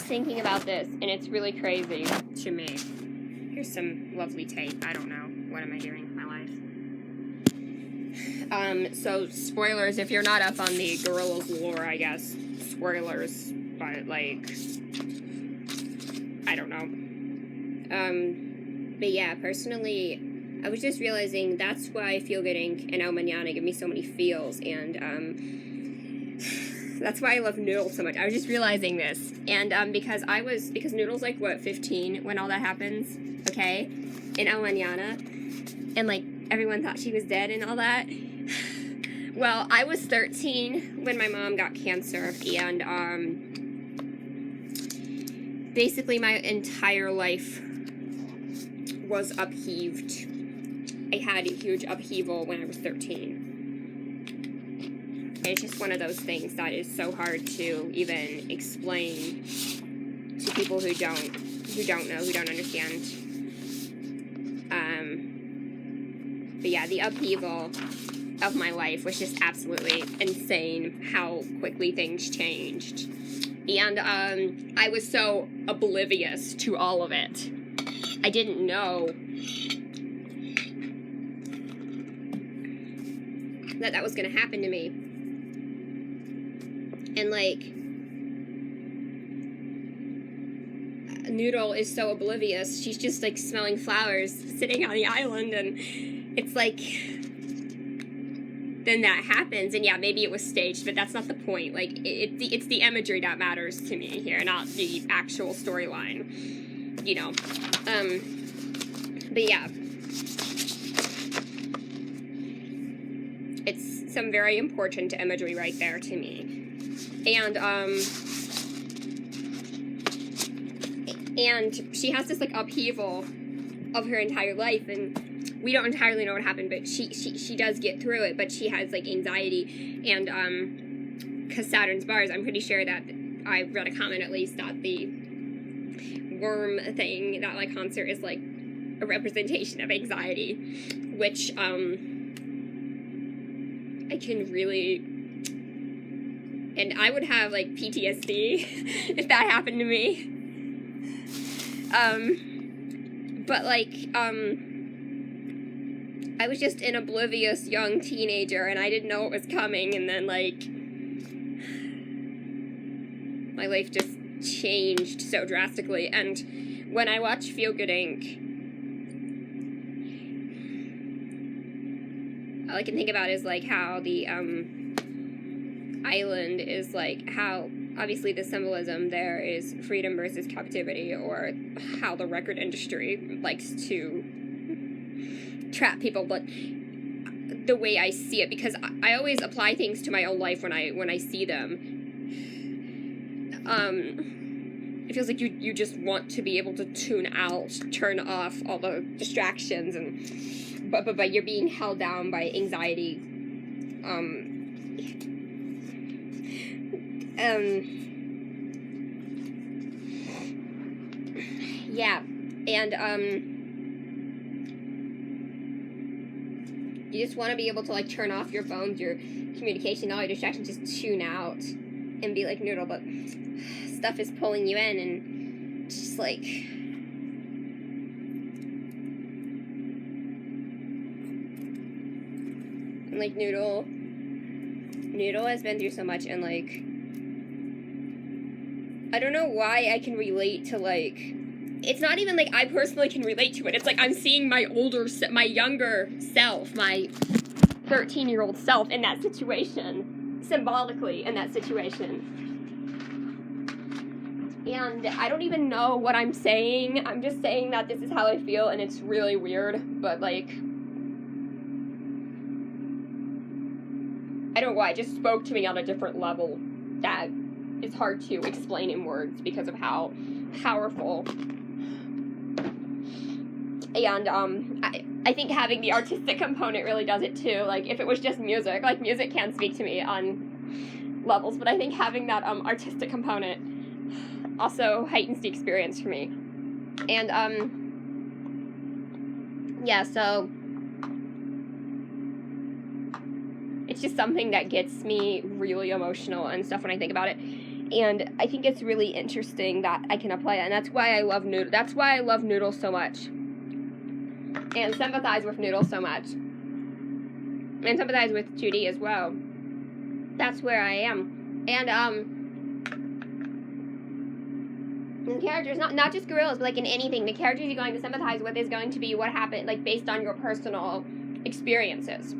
thinking about this, and it's really crazy to me. Here's some lovely tape. I don't know. What am I doing with my life? So, spoilers, if you're not up on the Gorillas lore, I guess. Spoilers, but, like, I don't know. But yeah, personally, I was just realizing that's why Feel Good Inc. and mañana give me so many feels, and, that's why I love Noodle so much. I was just realizing this, and, because Noodle's, like, what, 15 when all that happens, okay, in mañana, and, like, everyone thought she was dead and all that. Well, I was 13 when my mom got cancer, and, basically my entire life was upheaved. I had a huge upheaval when I was 13. It's just one of those things that is so hard to even explain to people who don't know, who don't understand. But yeah, the upheaval of my life was just absolutely insane how quickly things changed. And I was so oblivious to all of it. I didn't know that was going to happen to me. And, like, Noodle is so oblivious. She's just, like, smelling flowers, sitting on the island, and it's like, then that happens, and yeah, maybe it was staged, but that's not the point. Like, it's the imagery that matters to me here, not the actual storyline, you know. But yeah. It's some very important imagery right there to me. And she has this, like, upheaval of her entire life, and we don't entirely know what happened, but she does get through it, but she has, like, anxiety, and, because Saturn's bars, I'm pretty sure that I read a comment, at least, that the worm thing, that, like, concert is, like, a representation of anxiety, which, I can really, and I would have, like, PTSD if that happened to me. But, like, I was just an oblivious young teenager, and I didn't know what was coming, and then, like, my life just changed so drastically, and when I watch Feel Good Inc., all I can think about is, like, how the, island is, like, how, obviously the symbolism there is freedom versus captivity, or how the record industry likes to trap people, but the way I see it, because I always apply things to my own life when I see them, it feels like you just want to be able to tune out, turn off all the distractions, and but you're being held down by anxiety, yeah, and, you just want to be able to, like, turn off your phones, your communication, all your distractions, just tune out, and be like Noodle, but stuff is pulling you in, and just, like, and, like, Noodle has been through so much, and, like, I don't know why I can relate to, like, it's not even, like, I personally can relate to it. It's like I'm seeing my younger self, my 13-year-old self in that situation, symbolically in that situation. And I don't even know what I'm saying. I'm just saying that this is how I feel, and it's really weird, but, like, I don't know why, it just spoke to me on a different level that is hard to explain in words because of how powerful. And, I think having the artistic component really does it too. Like, if it was just music, like, music can speak to me on levels, but I think having that, artistic component also heightens the experience for me. And, yeah, so it's just something that gets me really emotional and stuff when I think about it. And I think it's really interesting that I can apply it, and that's why I love Noodle. That's why I love Noodle so much, and sympathize with Noodle so much, and sympathize with Judy as well. That's where I am, and the characters, not just gorillas, but like in anything, the characters you're going to sympathize with is going to be what happened, like based on your personal experiences.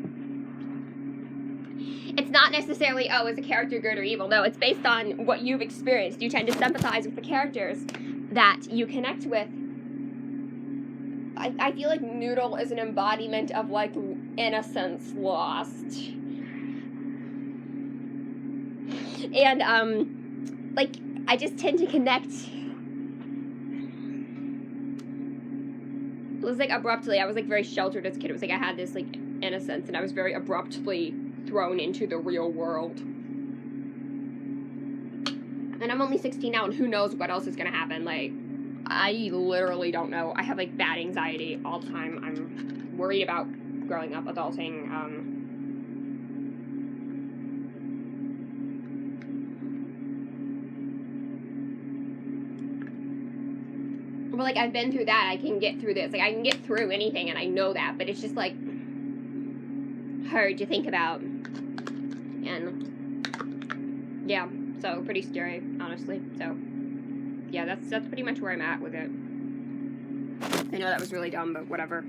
It's not necessarily, oh, is a character good or evil? No, it's based on what you've experienced. You tend to sympathize with the characters that you connect with. I feel like Noodle is an embodiment of, like, innocence lost. And, like, I just tend to connect. It was, like, abruptly. I was, like, very sheltered as a kid. It was, like, I had this, like, innocence, and I was very abruptly thrown into the real world. And I'm only 16 now, and who knows what else is gonna happen. Like, I literally don't know. I have, like, bad anxiety all the time. I'm worried about growing up, adulting. But, like, I've been through that. I can get through this. Like, I can get through anything, and I know that. But it's just, like, hard to think about. And yeah, so pretty scary, honestly. So yeah, that's pretty much where I'm at with it. I know that was really dumb, but whatever.